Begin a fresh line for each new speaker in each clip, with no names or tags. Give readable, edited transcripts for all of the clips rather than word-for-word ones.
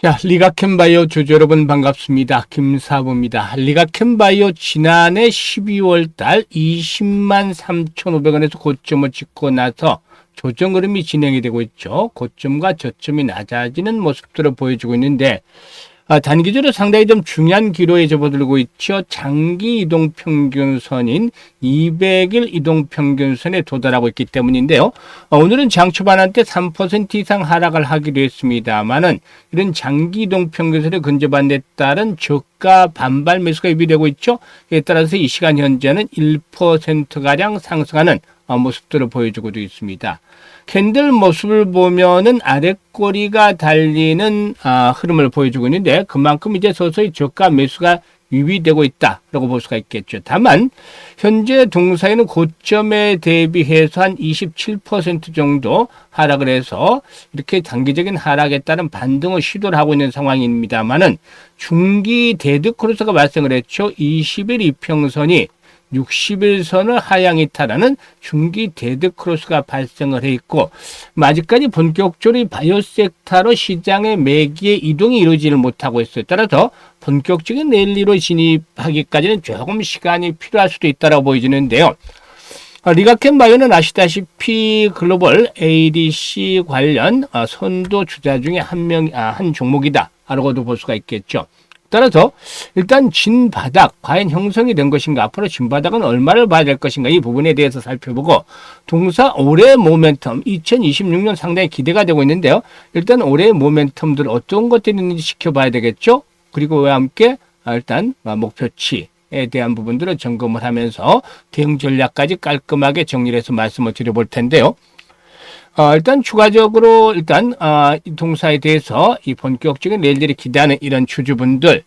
자, 리가캠바이오 주주 여러분 반갑습니다. 김사부입니다. 리가캠바이오 지난해 12월 달 20만 3,500원에서 고점을 찍고 나서 조정 흐름이 진행이 되고 있죠. 고점과 저점이 낮아지는 모습들을 보여주고 있는데 단기적으로 상당히 좀 중요한 기로에 접어들고 있죠. 장기 이동평균선인 200일 이동평균선에 도달하고 있기 때문인데요. 오늘은 장 초반한테 3% 이상 하락을 하기도 했습니다만은 이런 장기 이동평균선에 근접한 데 따른 저가 반발 매수가 유비되고 있죠. 이에 따라서 이 시간 현재는 1%가량 상승하는 모습들을 보여주고도 있습니다. 캔들 모습을 보면은 아랫꼬리가 달리는 흐름을 보여주고 있는데 그만큼 이제 서서히 저가 매수가 유비되고 있다라고 볼 수가 있겠죠. 다만 현재 동사에는 고점에 대비해서 한 27% 정도 하락을 해서 이렇게 단기적인 하락에 따른 반등을 시도를 하고 있는 상황입니다만은 중기 데드크로스가 발생을 했죠. 20일 이평선이 60일선을 하향 이탈하는 중기 데드크로스가 발생을 해 있고 아직까지 본격적으로 바이오 섹터로 시장의 매기의 이동이 이루어지를 못하고 있어요. 따라서 본격적인 랠리로 진입하기까지는 조금 시간이 필요할 수도 있다고 보여지는데요. 리가캠바이오는 아시다시피 글로벌 ADC 관련 선도 주자 중에 한 종목이다라고도 볼 수가 있겠죠. 따라서 일단 진바닥 과연 형성이 된 것인가, 앞으로 진바닥은 얼마를 봐야 될 것인가, 이 부분에 대해서 살펴보고 동사 올해의 모멘텀 2026년 상당히 기대가 되고 있는데요. 일단 올해의 모멘텀들 어떤 것들이 있는지 지켜봐야 되겠죠. 그리고 그와 함께 일단 목표치에 대한 부분들을 점검을 하면서 대응 전략까지 깔끔하게 정리를 해서 말씀을 드려볼 텐데요. 일단 추가적으로 이 동사에 대해서 이 본격적인 랠리를 기대하는 이런 주주분들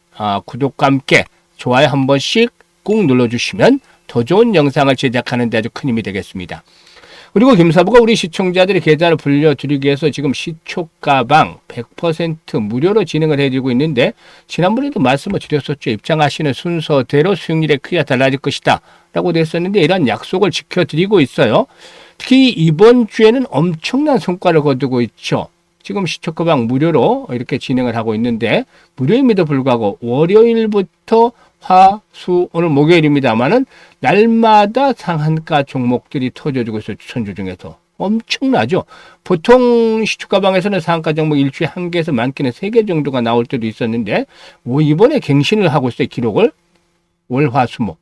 구독과 함께 좋아요 한 번씩 꾹 눌러주시면 더 좋은 영상을 제작하는 데 아주 큰 힘이 되겠습니다. 그리고 김사부가 우리 시청자들의 계좌를 불려드리기 위해서 지금 시초가방 100% 무료로 진행을 해드리고 있는데 지난번에도 말씀을 드렸었죠. 입장하시는 순서대로 수익률의 크기가 달라질 것이다 라고 됐었는데 이런 약속을 지켜드리고 있어요. 특히 이번 주에는 엄청난 성과를 거두고 있죠. 지금 시초가방 무료로 이렇게 진행을 하고 있는데 무료임에도 불구하고 월요일부터 화, 수, 오늘 목요일입니다만은 날마다 상한가 종목들이 터져주고 있어요. 추천주 중에서. 엄청나죠. 보통 시초가방에서는 상한가 종목 일주일에 1개에서 많게는 3개 정도가 나올 때도 있었는데 이번에 갱신을 하고 있어요. 기록을. 월, 화, 수, 목.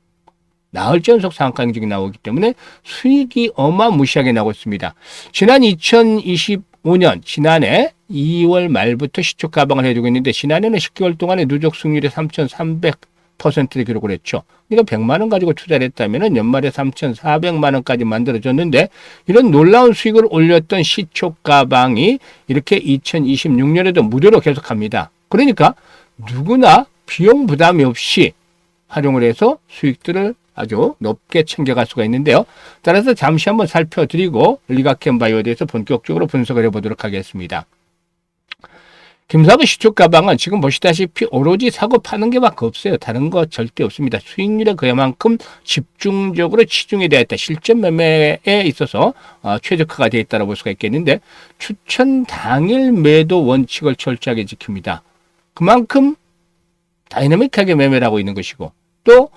나흘째 연속 상한가 경직이 나오기 때문에 수익이 어마무시하게 나오고 있습니다. 지난 2025년 지난해 2월 말부터 시초 가방을 해주고 있는데 지난해는 10개월 동안에 누적 수익률이 3,300%를 기록을 했죠. 그러니까 100만 원 가지고 투자를 했다면 연말에 3,400만 원까지 만들어졌는데 이런 놀라운 수익을 올렸던 시초 가방이 이렇게 2026년에도 무료로 계속합니다. 그러니까 누구나 비용 부담이 없이 활용을 해서 수익들을 아주 높게 챙겨갈 수가 있는데요. 따라서 잠시 한번 살펴드리고 리가캠바이오에 대해서 본격적으로 분석을 해보도록 하겠습니다. 김사부 시초가방은 지금 보시다시피 오로지 사고 파는 게밖에 없어요. 다른 거 절대 없습니다. 수익률에 그만큼 집중적으로 치중이 되어 있다. 실전 매매에 있어서 최적화가 되어 있다고 볼 수가 있겠는데 추천 당일 매도 원칙을 철저하게 지킵니다. 그만큼 다이내믹하게 매매를 하고 있는 것이고 또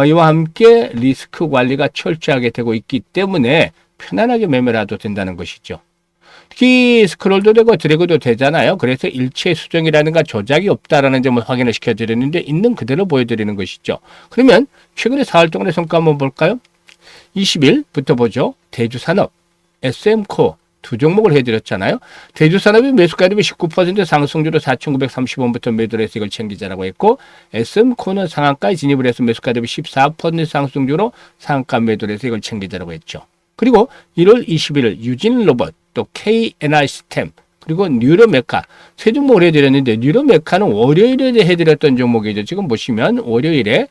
이와 함께 리스크 관리가 철저하게 되고 있기 때문에 편안하게 매매를 해도 된다는 것이죠. 특히 스크롤도 되고 드래그도 되잖아요. 그래서 일체 수정이라든가 조작이 없다라는 점을 확인을 시켜드렸는데 있는 그대로 보여드리는 것이죠. 그러면 최근에 4월 동안의 성과 한번 볼까요? 20일부터 보죠. 대주산업, SM코 두 종목을 해드렸잖아요. 대주산업이 매수가 대비 19% 상승주로 4,930원부터 매도를 해서 이걸 챙기자라고 했고 SM코는 상한가에 진입을 해서 매수가 대비 14% 상승주로 상한가 매도를 해서 이걸 챙기자라고 했죠. 그리고 1월 21일 유진로봇, 또 KNR 시스템, 그리고 뉴로메카 세 종목을 해드렸는데 뉴로메카는 월요일에 해드렸던 종목이죠. 지금 보시면 월요일에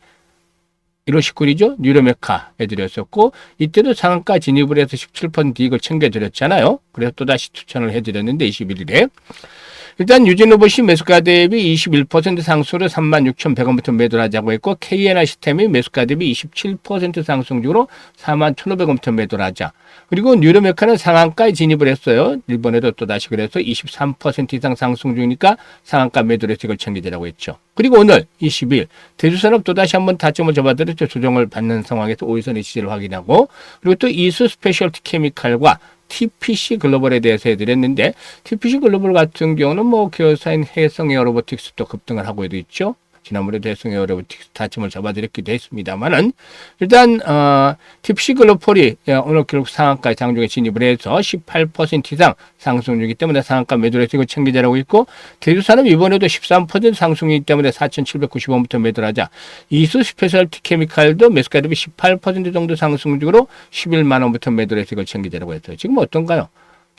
1월 19일이죠. 뉴로메카 해드렸었고 이때도 상한가 진입을 해서 17% 이익을 챙겨드렸잖아요. 그래서 또다시 추천을 해드렸는데 21일에 일단 유진로봇이 매수가 대비 21% 상승으로 36,100원부터 매도를 하자고 했고, KNI 시스템이 매수가 대비 27% 상승 중으로 41,100원부터 매도를 하자. 그리고 뉴로메카는 상한가에 진입을 했어요. 일본에도 또다시 그래서 23% 이상 상승 중이니까 상한가 매도를 해서 이걸 챙기자라고 했죠. 그리고 오늘 20일 대주산업 또다시 한번 타점을 잡아들였죠. 조정을 받는 상황에서 5일선의 지지를 확인하고, 그리고 또 이수 스페셜티 케미칼과 TPC 글로벌에 대해서 해드렸는데, TPC 글로벌 같은 경우는 뭐 계열사인 해성 에어로보틱스도 급등을 하고 있죠. 지난번에도 해성 에어로보틱스 타점을 잡아드렸기도 했습니다만은, 일단 TPC 글로벌이 오늘 결국 상한가 장중에 진입을 해서 18% 이상 상승 중이기 때문에 상한가 매도를 해서 이거 챙기자라고 있고, 대주산업 이번에도 13% 상승이기 때문에 4,790원부터 매도를 하자. 이수 스페셜티 케미칼도 매수가 대비 18% 정도 상승 중으로 11만 원부터 매도를 해서 이걸 챙기자라고 했어요. 지금 어떤가요?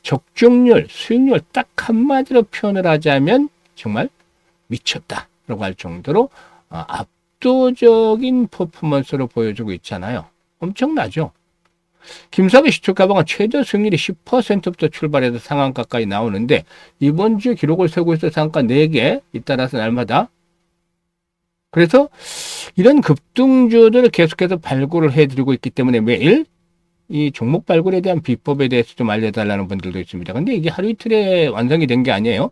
적중률, 수익률 딱 한마디로 표현을 하자면 정말 미쳤다 라고 할 정도로 압도적인 퍼포먼스를 보여주고 있잖아요. 엄청나죠? 김사부 시초가방은 최저 수익률이 10%부터 출발해서 상한가까지 나오는데, 이번 주에 기록을 세우고 있어 상한가 4개, 잇따라서 날마다. 그래서 이런 급등주들을 계속해서 발굴을 해드리고 있기 때문에 매일 이 종목 발굴에 대한 비법에 대해서 좀 알려달라는 분들도 있습니다. 근데 이게 하루 이틀에 완성이 된 게 아니에요.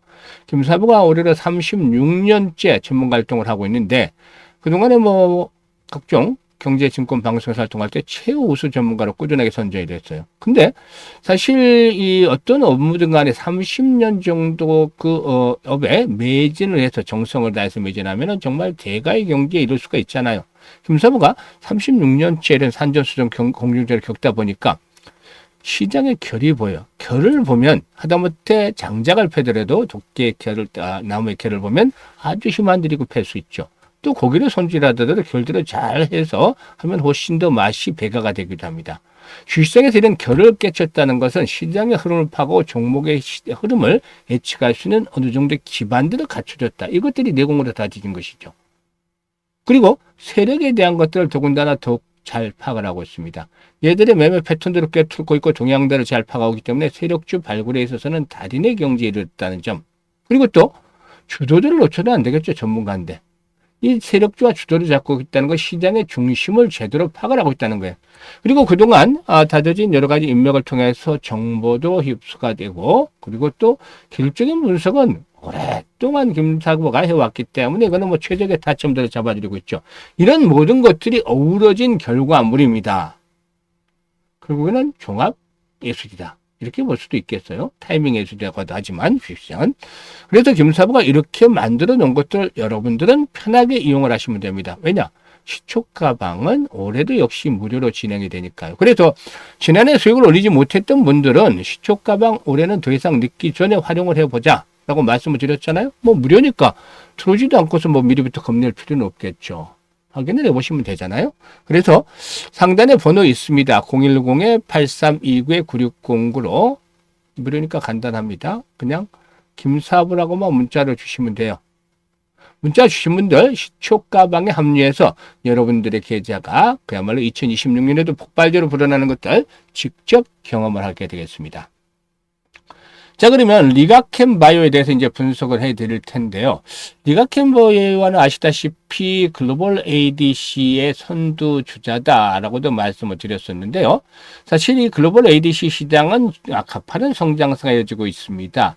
김사부가 올해로 36년째 전문가 활동을 하고 있는데, 그동안에 뭐 각종 경제증권 방송에서 활동할 때 최우수 전문가로 꾸준하게 선정이 됐어요. 근데 사실 이 어떤 업무든 간에 30년 정도 그 업에 매진을 해서 정성을 다해서 매진하면 정말 대가의 경지에 이룰 수가 있잖아요. 김사부가 36년째 이런 산전수전 공중전을 겪다 보니까 시장의 결이 보여. 결을 보면 하다못해 장작을 패더라도 도끼의 결을, 나무의 결을 보면 아주 힘안 들이고 팰 수 있죠. 또 고기를 손질하더라도 결들을 잘 해서 하면 훨씬 더 맛이 배가가 되기도 합니다. 주식시장에서 이런 결을 깨쳤다는 것은 시장의 흐름을 파고 종목의 흐름을 예측할 수 있는 어느 정도의 기반들을 갖춰줬다. 이것들이 내공으로 다지진 것이죠. 그리고 세력에 대한 것들을 더군다나 더욱 잘 파악을 하고 있습니다. 얘들의 매매 패턴들을 꿰뚫고 있고 동향들을 잘 파악하고 있기 때문에 세력주 발굴에 있어서는 달인의 경지에 이르렀다는 점. 그리고 또 주도들을 놓쳐도 안 되겠죠. 전문가인데. 이 세력주와 주도를 잡고 있다는 건 시장의 중심을 제대로 파악을 하고 있다는 거예요. 그리고 그동안 다져진 여러 가지 인맥을 통해서 정보도 흡수가 되고, 그리고 또 기술적인 분석은 오랫동안 김사부가 해왔기 때문에 이거는 뭐 최적의 타점들을 잡아드리고 있죠. 이런 모든 것들이 어우러진 결과물입니다. 결국에는 종합 예술이다. 이렇게 볼 수도 있겠어요. 타이밍 예술이라고도 하지만 주식시장은. 그래서 김사부가 이렇게 만들어 놓은 것들 여러분들은 편하게 이용을 하시면 됩니다. 왜냐? 시초가방은 올해도 역시 무료로 진행이 되니까요. 그래서 지난해 수익을 올리지 못했던 분들은 시초가방 올해는 더 이상 늦기 전에 활용을 해보자 라고 말씀을 드렸잖아요. 뭐 무료니까 들어오지도 않고서 뭐 미리부터 겁낼 필요는 없겠죠. 확인을 해보시면 되잖아요. 그래서 상단에 번호 있습니다. 010-8329-9609로 무료니까 간단합니다. 그냥 김사부라고만 문자를 주시면 돼요. 문자 주신 분들 시초가방에 합류해서 여러분들의 계좌가 그야말로 2026년에도 폭발적으로 불어나는 것들 직접 경험을 하게 되겠습니다. 자, 그러면 리가캠 바이오에 대해서 이제 분석을 해 드릴 텐데요. 리가캠 바이오는 아시다시피 글로벌 ADC의 선두 주자다라고도 말씀을 드렸었는데요. 사실 이 글로벌 ADC 시장은 가파른 성장세가 이어지고 있습니다.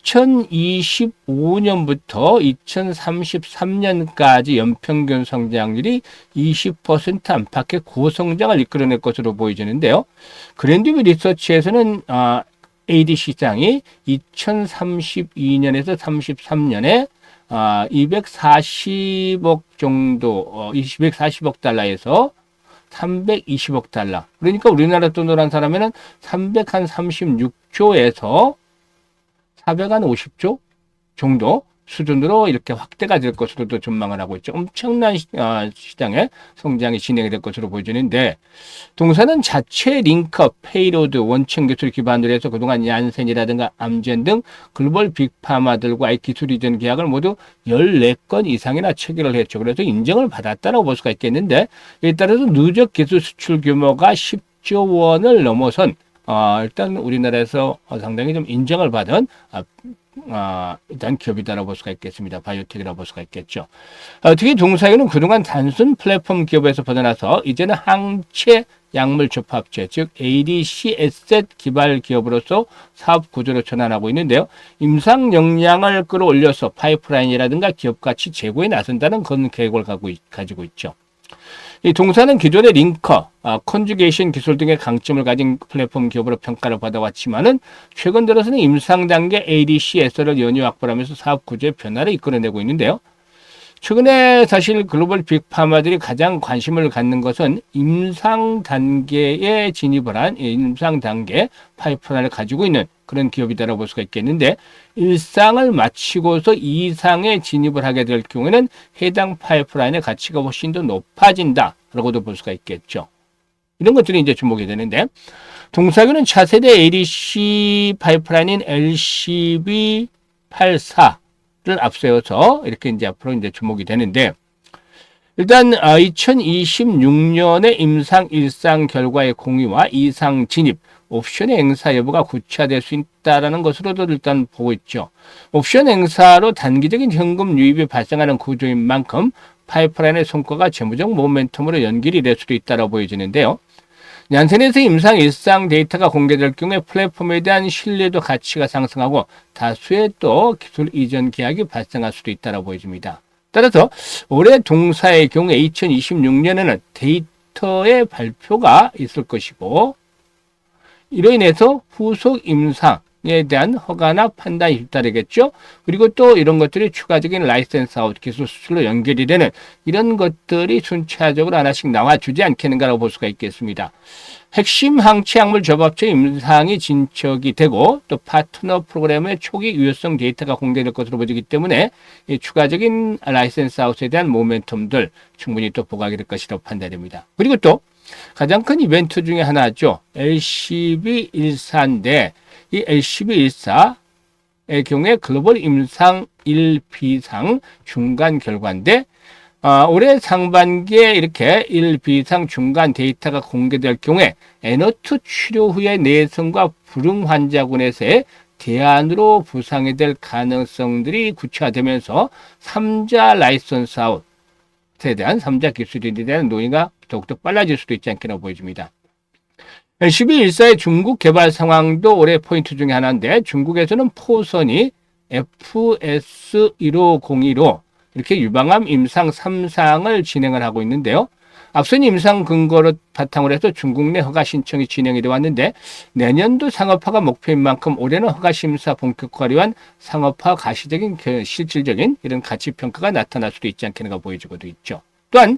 2025년부터 2033년까지 연평균 성장률이 20% 안팎의 고성장을 이끌어낼 것으로 보여지는데요. 그랜드뷰 리서치에서는 AD 시장이 2032년에서 33년에 240억 정도, 240억 달러에서 320억 달러. 그러니까 우리나라 돈으로 한 사람에는 336조에서 450조 정도 수준으로 이렇게 확대가 될 것으로도 전망을 하고 있죠. 엄청난 시장의 성장이 진행이 될 것으로 보여지는데, 동사는 자체 링크업, 페이로드, 원천 기술 기반으로 해서 그동안 얀센이라든가 암젠 등 글로벌 빅파마들과의 기술 이전 계약을 모두 14건 이상이나 체결을 했죠. 그래서 인정을 받았다고 볼 수가 있겠는데, 이에 따라서 누적 기술 수출 규모가 10조 원을 넘어선 일단 우리나라에서 상당히 좀 인정을 받은 일단 기업이다라고 볼 수가 있겠습니다. 바이오텍이라고 볼 수가 있겠죠. 특히 동사유는 그동안 단순 플랫폼 기업에서 벗어나서 이제는 항체 약물 접합체, 즉 ADC 에셋 기발 기업으로서 사업 구조를 전환하고 있는데요. 임상 역량을 끌어올려서 파이프라인이라든가 기업 가치 제고에 나선다는 그런 계획을 가지고 있죠. 이 동사는 기존의 링커, 컨주게이션 기술 등의 강점을 가진 플랫폼 기업으로 평가를 받아왔지만은 최근 들어서는 임상 단계 ADC 에셋을 연이어 확보하면서 사업 구조의 변화를 이끌어내고 있는데요. 최근에 사실 글로벌 빅파마들이 가장 관심을 갖는 것은 임상 단계에 진입을 한 임상 단계 파이프라인을 가지고 있는 그런 기업이다라고 볼 수가 있겠는데, 1상을 마치고서 2상에 진입을 하게 될 경우에는 해당 파이프라인의 가치가 훨씬 더 높아진다라고도 볼 수가 있겠죠. 이런 것들이 이제 주목이 되는데, 동사교는 차세대 ADC 파이프라인인 LCB84 를 앞세워서 이렇게 이제 앞으로 이제 주목이 되는데, 일단 2026년에 임상 1상 결과의 공유와 2상 진입, 옵션의 행사 여부가 구체화될 수 있다는 것으로도 일단 보고 있죠. 옵션 행사로 단기적인 현금 유입이 발생하는 구조인 만큼 파이프라인의 성과가 재무적 모멘텀으로 연결이 될 수도 있다고 보여지는데요. 얀센에서 임상 1상 데이터가 공개될 경우에 플랫폼에 대한 신뢰도 가치가 상승하고 다수의 또 기술 이전 계약이 발생할 수도 있다고 보여집니다. 따라서 올해 동사의 경우에 2026년에는 데이터의 발표가 있을 것이고, 이로 인해서 후속 임상에 대한 허가나 판단이 잇따르겠죠. 그리고 또 이런 것들이 추가적인 라이센스 아웃 기술 수출로 연결이 되는 이런 것들이 순차적으로 하나씩 나와주지 않겠는가라고 볼 수가 있겠습니다. 핵심 항체 약물 접합체 임상이 진척이 되고 또 파트너 프로그램의 초기 유효성 데이터가 공개될 것으로 보이기 때문에 이 추가적인 라이센스 아웃에 대한 모멘텀들 충분히 또 보강이 될 것이라고 판단됩니다. 그리고 또 가장 큰 이벤트 중에 하나죠. LCB14인데 이 LCB14의 경우에 글로벌 임상 1B상 중간 결과인데, 올해 상반기에 이렇게 1B상 중간 데이터가 공개될 경우에 에너트 치료 후의 내성과 불응 환자군에서의 대안으로 부상이 될 가능성들이 구체화되면서 3자 라이선스 아웃에 대한 3자 기술에 대한 논의가 더욱더 빨라질 수도 있지 않겠나 보여집니다. LCB14의 중국 개발 상황도 올해 포인트 중에 하나인데, 중국에서는 포선이 FS1502로 이렇게 유방암 임상 3상을 진행을 하고 있는데요. 앞선 임상 근거로 바탕으로 해서 중국 내 허가 신청이 진행이 되어 왔는데, 내년도 상업화가 목표인 만큼 올해는 허가 심사 본격화를 위한 상업화 가시적인 실질적인 이런 가치 평가가 나타날 수도 있지 않겠는가 보여지고도 있죠. 또한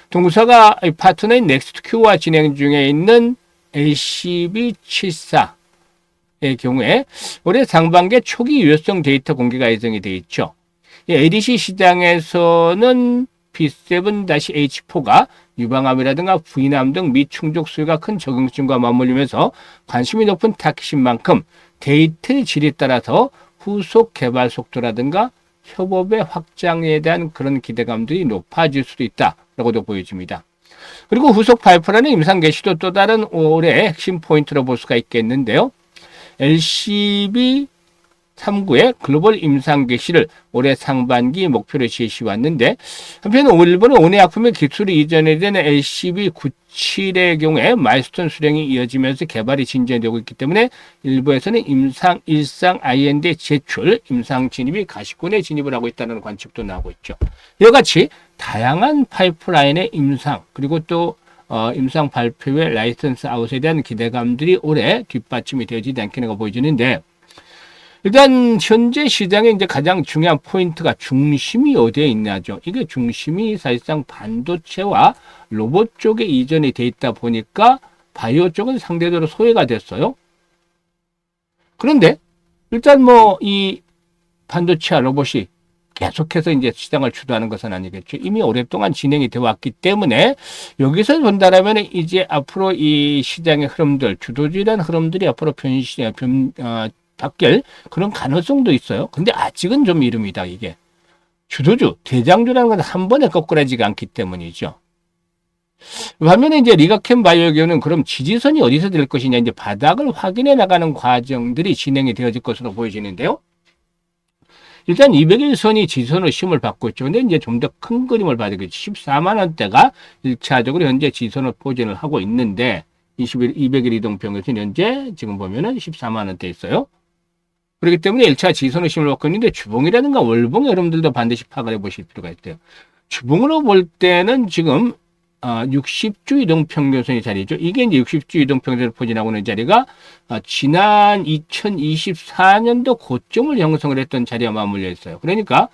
동사가 파트너인 넥스트큐와 진행 중에 있는 LCB74의 경우에 올해 상반기에 초기 유효성 데이터 공개가 예정이 되어 있죠. ADC 시장에서는 B7-H4가 유방암이라든가 부인암 등 미충족 수요가 큰 적응증과 맞물리면서 관심이 높은 타깃인 만큼 데이터의 질에 따라서 후속 개발 속도라든가 협업의 확장에 대한 그런 기대감들이 높아질 수도 있다라고도 보여집니다. 그리고 후속 파이프라인의 임상 개시도 또 다른 올해의 핵심 포인트로 볼 수가 있겠는데요. LCB 39의 글로벌 임상 개시를 올해 상반기 목표로 제시해 왔는데, 한편 일본은 온해약품의 기술 이전에 대한 LCB97의 경우에 마일스톤 수령이 이어지면서 개발이 진전되고 있기 때문에 일부에서는 임상 1상 IND 제출, 임상 진입이 가시권에 진입을 하고 있다는 관측도 나오고 있죠. 이와 같이 다양한 파이프라인의 임상, 그리고 또 임상 발표의 라이선스 아웃에 대한 기대감들이 올해 뒷받침이 되어지지 않겠는가 보여지는데, 일단 현재 시장에 이제 가장 중요한 포인트가 중심이 어디에 있냐죠. 이게 중심이 사실상 반도체와 로봇 쪽에 이전이 돼 있다 보니까 바이오 쪽은 상대적으로 소외가 됐어요. 그런데 일단 뭐 이 반도체와 로봇이 계속해서 이제 시장을 주도하는 것은 아니겠죠. 이미 오랫동안 진행이 되어 왔기 때문에 여기서 본다라면 이제 앞으로 이 시장의 흐름들, 주도주의라는 흐름들이 앞으로 바뀔 그런 가능성도 있어요. 근데 아직은 좀 이릅니다. 이게 주도주, 대장주라는 건 한 번에 꺾어지가 않기 때문이죠. 반면에 이제 리가캠 바이오기는 그럼 지지선이 어디서 될 것이냐, 이제 바닥을 확인해 나가는 과정들이 진행이 되어질 것으로 보여지는데요. 일단 200일선이 지선으로 시험을 받고 있죠. 근데 이제 좀 더 큰 그림을 봐야 되겠죠. 14만 원대가 1차적으로 현재 지선을 포진을 하고 있는데 200일 이동평균선 현재 지금 보면은 14만 원대 있어요. 그렇기 때문에 1차 지선으로 시험을 받고 있는데 주봉이라든가 월봉 여러분들도 반드시 파악을 해 보실 필요가 있대요. 주봉으로 볼 때는 지금 60주 이동평균선이 자리죠. 이게 이제 60주 이동평균선을 포진하고 있는 자리가 지난 2024년도 고점을 형성을 했던 자리와 맞물려 있어요. 그러니까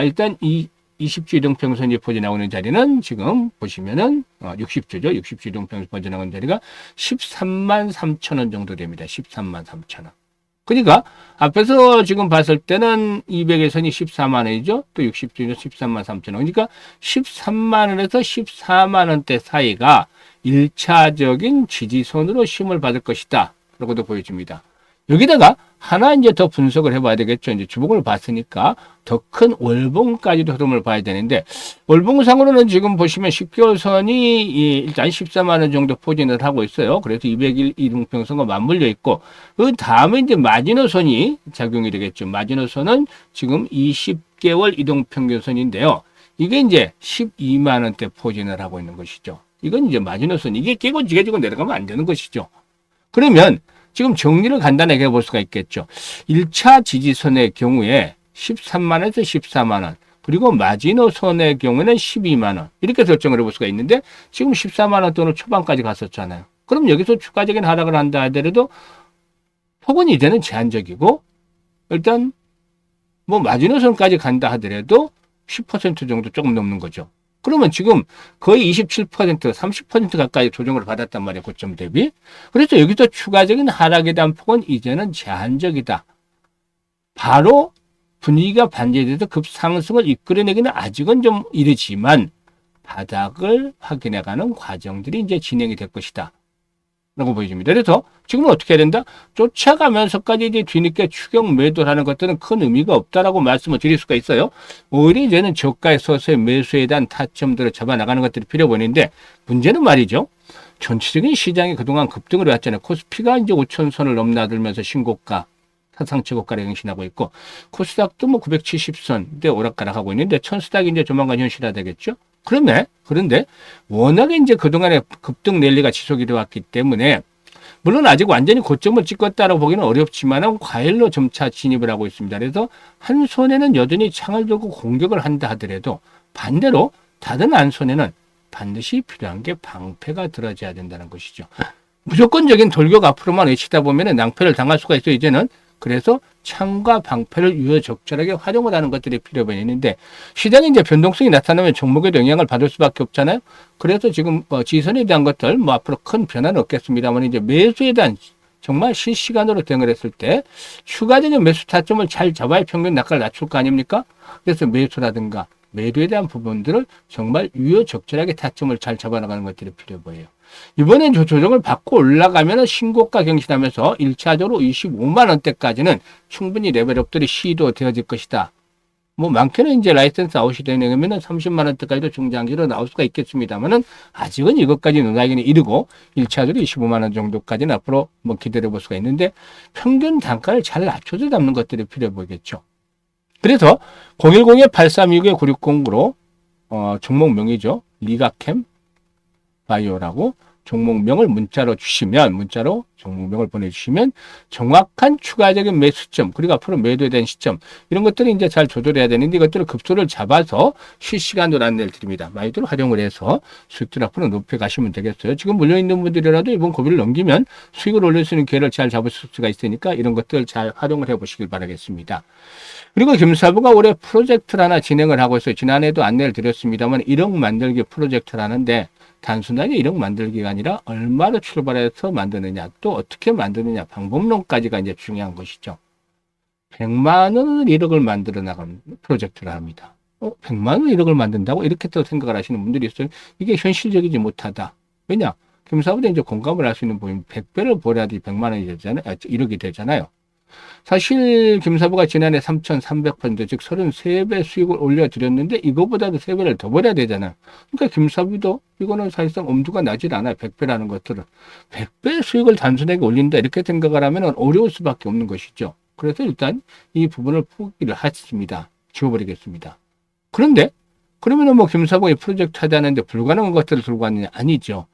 일단 이 20주 이동평균선이 포진하고 있는 자리는 지금 보시면은 60주죠. 60주 이동평균선 포진하고 있는 자리가 13만 3천 원 정도 됩니다. 13만 3천 원. 그러니까 앞에서 지금 봤을 때는 200의 선이 14만 원이죠. 또 60주는 13만 3천 원. 그러니까 13만 원에서 14만 원대 사이가 1차적인 지지선으로 시험을 받을 것이다. 라고도 보여집니다. 여기다가 하나 이제 더 분석을 해봐야 되겠죠. 이제 주봉을 봤으니까 더 큰 월봉까지도 흐름을 봐야 되는데, 월봉상으로는 지금 보시면 10개월 선이 일단 14만 원 정도 포진을 하고 있어요. 그래서 200일 이동평선과 맞물려 있고, 그 다음에 이제 마지노선이 작용이 되겠죠. 마지노선은 지금 20개월 이동평균선인데요. 이게 이제 12만 원대 포진을 하고 있는 것이죠. 이건 이제 마지노선. 이게 깨고 지게지고 내려가면 안 되는 것이죠. 그러면 지금 정리를 간단하게 해볼 수가 있겠죠. 1차 지지선의 경우에 13만원에서 14만원, 그리고 마지노선의 경우에는 12만원, 이렇게 설정을 해볼 수가 있는데, 지금 14만원 또는 초반까지 갔었잖아요. 그럼 여기서 추가적인 하락을 한다 하더라도 폭은 이제는 제한적이고, 일단 뭐 마지노선까지 간다 하더라도 10% 정도 조금 넘는 거죠. 그러면 지금 거의 27%, 30% 가까이 조정을 받았단 말이에요. 고점 대비. 그래서 여기서 추가적인 하락에 대한 폭은 이제는 제한적이다. 바로 분위기가 반전돼서 급상승을 이끌어내기는 아직은 좀 이르지만 바닥을 확인해가는 과정들이 이제 진행이 될 것이다. 라고 보여집니다. 그래서 지금은 어떻게 해야 된다? 쫓아가면서까지 이제 뒤늦게 추격 매도를 하는 것들은 큰 의미가 없다라고 말씀을 드릴 수가 있어요. 오히려 이제는 저가에 서서히 매수에 대한 타점들을 잡아나가는 것들이 필요 보이는데, 문제는 말이죠. 전체적인 시장이 그동안 급등을 해왔잖아요. 코스피가 이제 5천선을 넘나들면서 신고가, 사상 최고가를 경신하고 있고, 코스닥도 뭐 970선대 오락가락하고 있는데, 천스닥이 이제 조만간 현실화 되겠죠. 그런데 워낙에 이제 그동안에 급등 랠리가 지속이 되어 왔기 때문에, 물론 아직 완전히 고점을 찍었다라고 보기는 어렵지만 과열로 점차 진입을 하고 있습니다. 그래서 한 손에는 여전히 창을 들고 공격을 한다 하더라도 반대로 다른 한 손에는 반드시 필요한 게 방패가 들어져야 된다는 것이죠. 무조건적인 돌격 앞으로만 외치다 보면 낭패를 당할 수가 있어요, 이제는. 그래서 창과 방패를 유효적절하게 활용을 하는 것들이 필요 있는데, 시장에 이제 변동성이 나타나면 종목에도 영향을 받을 수밖에 없잖아요. 그래서 지금 지선에 대한 것들 앞으로 큰 변화는 없겠습니다만, 이제 매수에 대한 정말 실시간으로 대응을 했을 때 추가적인 매수 타점을 잘 잡아야 평균 낙가를 낮출 거 아닙니까? 그래서 매수라든가 매도에 대한 부분들을 정말 유효적절하게 타점을 잘 잡아나가는 것들이 필요해 보여요. 이번엔 조정을 받고 올라가면 신고가 경신하면서 1차적으로 25만 원대까지는 충분히 레벨업들이 시도되어질 것이다. 뭐 많게는 이제 라이센스 아웃이 되면 30만 원대까지도 중장기로 나올 수가 있겠습니다만은, 아직은 이것까지 논하기는 이르고 1차적으로 25만 원 정도까지는 앞으로 뭐 기다려 볼 수가 있는데, 평균 단가를 잘 낮춰서 잡는 것들이 필요해 보이겠죠. 그래서 010-8329-9609로 종목명이죠. 리가캠 바이오라고 종목명을 문자로 종목명을 보내주시면 정확한 추가적인 매수점, 그리고 앞으로 매도에 대한 시점, 이런 것들을 이제 잘 조절해야 되는데, 이것들을 급소를 잡아서 실시간으로 안내를 드립니다. 많이들 활용을 해서 수익들 앞으로 높여가시면 되겠어요. 지금 물려있는 분들이라도 이번 고비를 넘기면 수익을 올릴 수 있는 기회를 잘 잡을 수가 있으니까 이런 것들 잘 활용을 해보시길 바라겠습니다. 그리고 김사부가 올해 프로젝트를 하나 진행을 하고 있어요. 지난해도 안내를 드렸습니다만 1억 만들기 프로젝트를 하는데, 단순하게 1억 만들기가 아니라 얼마로 출발해서 만드느냐, 또 어떻게 만드느냐, 방법론까지가 이제 중요한 것이죠. 100만 원을 1억을 만들어 나가는 프로젝트를 합니다. 100만 원 1억을 만든다고? 이렇게 또 생각을 하시는 분들이 있어요. 이게 현실적이지 못하다. 왜냐? 김사부도 이제 공감을 할 수 있는 부분, 100배를 벌어야지 100만 원이 되잖아요. 1억이 되잖아요. 사실 김사부가 지난해 3,300%, 즉 33배 수익을 올려드렸는데 이거보다도 3배를 더 벌어야 되잖아요. 그러니까 김사부도 이거는 사실상 엄두가 나질 않아요. 100배라는 것들은. 100배 수익을 단순하게 올린다 이렇게 생각을 하면 어려울 수밖에 없는 것이죠. 그래서 일단 이 부분을 포기를 했습니다. 지워버리겠습니다. 그런데 그러면은 뭐 김사부가 이 프로젝트 하자는데 불가능한 것들을 들고 왔느냐? 아니죠.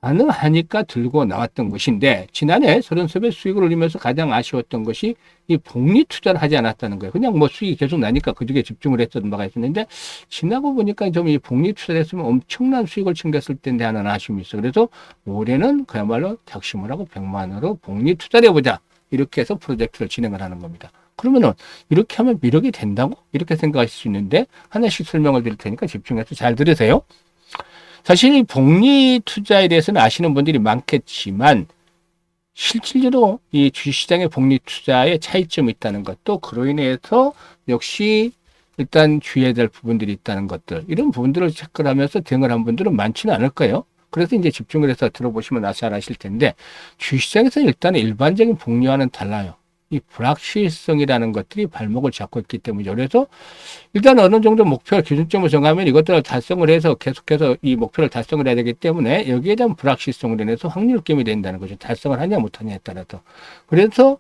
가능하니까 들고 나왔던 것인데 지난해 33배 수익을 올리면서 가장 아쉬웠던 것이 이 복리 투자를 하지 않았다는 거예요. 그냥 뭐 수익이 계속 나니까 그쪽에 집중을 했던 바가 있었는데 지나고 보니까 좀 이 복리 투자를 했으면 엄청난 수익을 챙겼을 텐데 하는 아쉬움이 있어요. 그래서 올해는 그야말로 작심을 하고 100만 원으로 복리 투자를 해보자. 이렇게 해서 프로젝트를 진행을 하는 겁니다. 그러면은 이렇게 하면 미력이 된다고? 이렇게 생각하실 수 있는데 하나씩 설명을 드릴 테니까 집중해서 잘 들으세요. 사실 이 복리 투자에 대해서는 아시는 분들이 많겠지만 실질적으로 이 주식시장의 복리 투자에 차이점이 있다는 것, 또 그로 인해서 역시 일단 주의해야 될 부분들이 있다는 것들, 이런 부분들을 체크를 하면서 대응을 한 분들은 많지는 않을 거예요. 그래서 이제 집중을 해서 들어보시면 잘 아실 텐데 주식시장에서 일단 일반적인 복리와는 달라요. 이 불확실성이라는 것들이 발목을 잡고 있기 때문이죠. 그래서 일단 어느 정도 목표 기준점을 정하면 이것들을 달성을 해서 계속해서 이 목표를 달성을 해야 되기 때문에 여기에 대한 불확실성으로 인해서 확률 게임이 된다는 거죠. 달성을 하냐 못하냐에 따라서. 그래서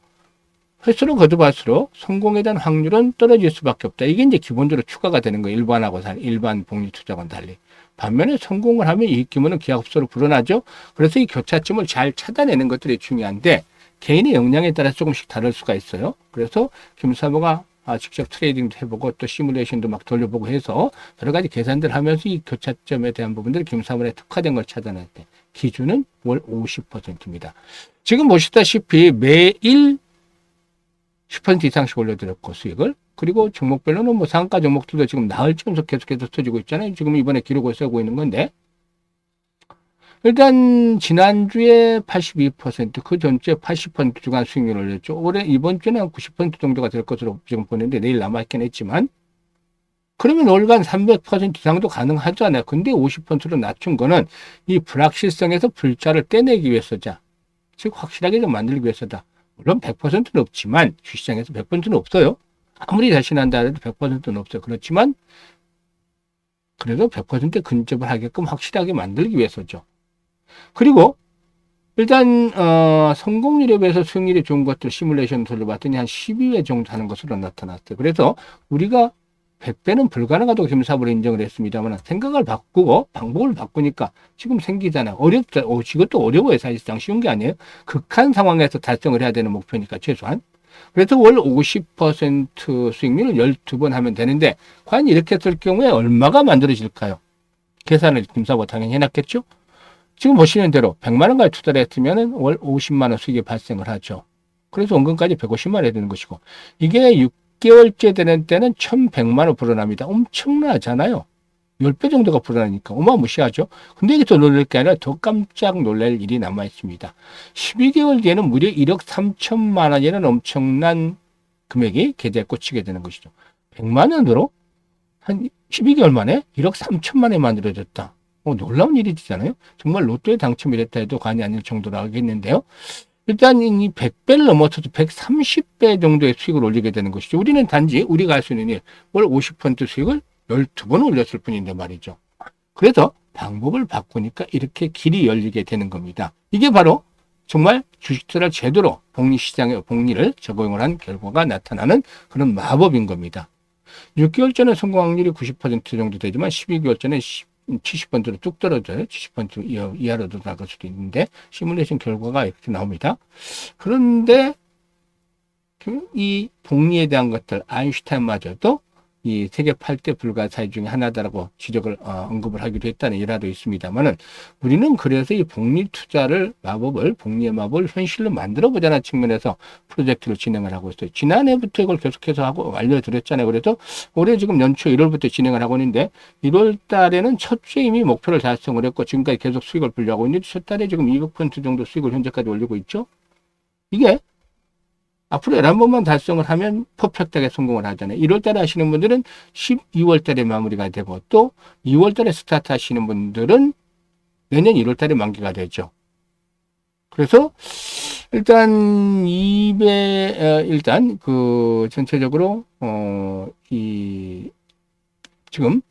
횟수를 거듭할수록 성공에 대한 확률은 떨어질 수밖에 없다. 이게 이제 기본적으로 추가가 되는 거예요. 일반 복리 투자와는 달리. 반면에 성공을 하면 이익 규모는 기하급수로 불어나죠. 그래서 이 교차점을 잘 찾아내는 것들이 중요한데 개인의 역량에 따라 조금씩 다를 수가 있어요. 그래서 김사모가 직접 트레이딩도 해보고 또 시뮬레이션도 막 돌려보고 해서 여러 가지 계산들을 하면서 이 교차점에 대한 부분들 김사모에 특화된 걸 찾아낼 때 기준은 월 50%입니다. 지금 보시다시피 매일 10% 이상씩 올려드렸고 수익을, 그리고 종목별로는 뭐 상가 종목들도 지금 나흘 연속 계속해서 터지고 있잖아요. 지금 이번에 기록을 세우고 있는 건데 일단 지난주에 82%, 그 전주에 80% 주간 수익률을 올렸죠. 올해 이번 주에는 한 90% 정도가 될 것으로 지금 보는데 내일 남아있긴 했지만 그러면 월간 300% 이상도 가능하잖아요. 근데 50%로 낮춘 거는 이 불확실성에서 불자를 떼내기 위해서자. 즉 확실하게 좀 만들기 위해서다. 물론 100%는 없지만 주시장에서 100%는 없어요. 아무리 자신한다 해도 100%는 없어요. 그렇지만 그래도 100% 근접을 하게끔 확실하게 만들기 위해서죠. 그리고 일단 성공률에 비해서 수익률이 좋은 것들 시뮬레이션 돌려봤더니 한 12회 정도 하는 것으로 나타났어요. 그래서 우리가 100배는 불가능하다고 김사부로 인정을 했습니다만 생각을 바꾸고 방법을 바꾸니까 지금 생기잖아요. 어렵다. 이것도 어려워요. 사실상 쉬운 게 아니에요. 극한 상황에서 달성을 해야 되는 목표니까 최소한. 그래서 월 50% 수익률을 12번 하면 되는데 과연 이렇게 했을 경우에 얼마가 만들어질까요? 계산을 김사부가 당연히 해놨겠죠. 지금 보시는 대로 100만 원까지 투자를 했으면 월 50만 원 수익이 발생을 하죠. 그래서 원금까지 150만 원이 되는 것이고 이게 6개월째 되는 때는 1100만 원 불어납니다. 엄청나잖아요. 10배 정도가 불어나니까 어마무시하죠. 근데 이게 더 놀랄 게 아니라 더 깜짝 놀랄 일이 남아 있습니다. 12개월 뒤에는 무려 1억 3천만 원이라는 엄청난 금액이 계좌에 꽂히게 되는 것이죠. 100만 원으로 한 12개월 만에 1억 3천만 원이 만들어졌다. 놀라운 일이잖아요. 정말 로또에 당첨이 됐다 해도 과언이 아닐 정도로 하겠는데요. 일단 이 100배를 넘어서도 130배 정도의 수익을 올리게 되는 것이죠. 우리는 단지 우리가 할 수 있는 일, 월 50% 수익을 12번 올렸을 뿐인데 말이죠. 그래서 방법을 바꾸니까 이렇게 길이 열리게 되는 겁니다. 이게 바로 정말 주식투자를 제대로 복리시장의 복리를 적용을 한 결과가 나타나는 그런 마법인 겁니다. 6개월 전에 성공 확률이 90% 정도 되지만 12개월 전에 70%로 뚝 떨어져요. 70% 이하로도 나갈 수도 있는데 시뮬레이션 결과가 이렇게 나옵니다. 그런데 이 복리에 대한 것들 아인슈타인마저도 이 세계 8대 불가사의 중에 하나다라고 지적을 언급을 하기도 했다는 일화도 있습니다만은 우리는 그래서 이 복리 투자를 복리의 마법을 현실로 만들어 보자는 측면에서 프로젝트를 진행을 하고 있어요. 지난해부터 이걸 계속해서 하고 알려드렸잖아요. 그래서 올해 지금 연초 1월부터 진행을 하고 있는데 1월 달에는 첫 주에 이미 목표를 달성을 했고 지금까지 계속 수익을 불려하고 있는데 첫 달에 지금 200% 정도 수익을 현재까지 올리고 있죠. 이게 앞으로 11번만 달성을 하면 퍼펙트하게 성공을 하잖아요. 1월 달에 하시는 분들은 12월 달에 마무리가 되고 또 2월 달에 스타트 하시는 분들은 내년 1월 달에 만기가 되죠. 그래서 일단 일단 전체적으로 지금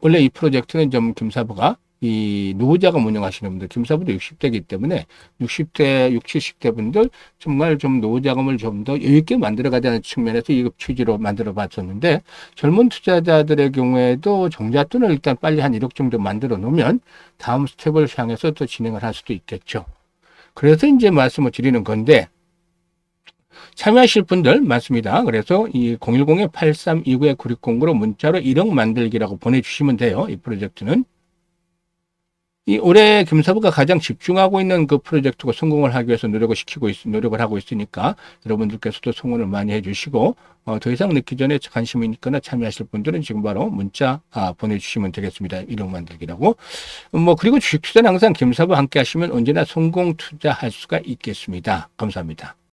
원래 이 프로젝트는 좀 김사부가 이 노후자금 운영하시는 분들, 김사부도 60대이기 때문에 60대, 60, 70대 분들 정말 좀 노후자금을 좀 더 여유 있게 만들어 가자는 측면에서 이 취지로 만들어 봤었는데, 젊은 투자자들의 경우에도 종잣돈을 일단 빨리 한 1억 정도 만들어 놓으면 다음 스텝을 향해서 또 진행을 할 수도 있겠죠. 그래서 이제 말씀을 드리는 건데, 참여하실 분들 많습니다. 그래서 이 010-8329-9609로 문자로 1억 만들기라고 보내주시면 돼요. 이 프로젝트는. 이 올해 김사부가 가장 집중하고 있는 그 프로젝트가 성공을 하기 위해서 노력을 하고 있으니까 여러분들께서도 성원을 많이 해주시고, 더 이상 늦기 전에 관심이 있거나 참여하실 분들은 지금 바로 문자 보내주시면 되겠습니다. 1억 만들기라고. 그리고 주식 투자는 항상 김사부와 함께 하시면 언제나 성공 투자할 수가 있겠습니다. 감사합니다.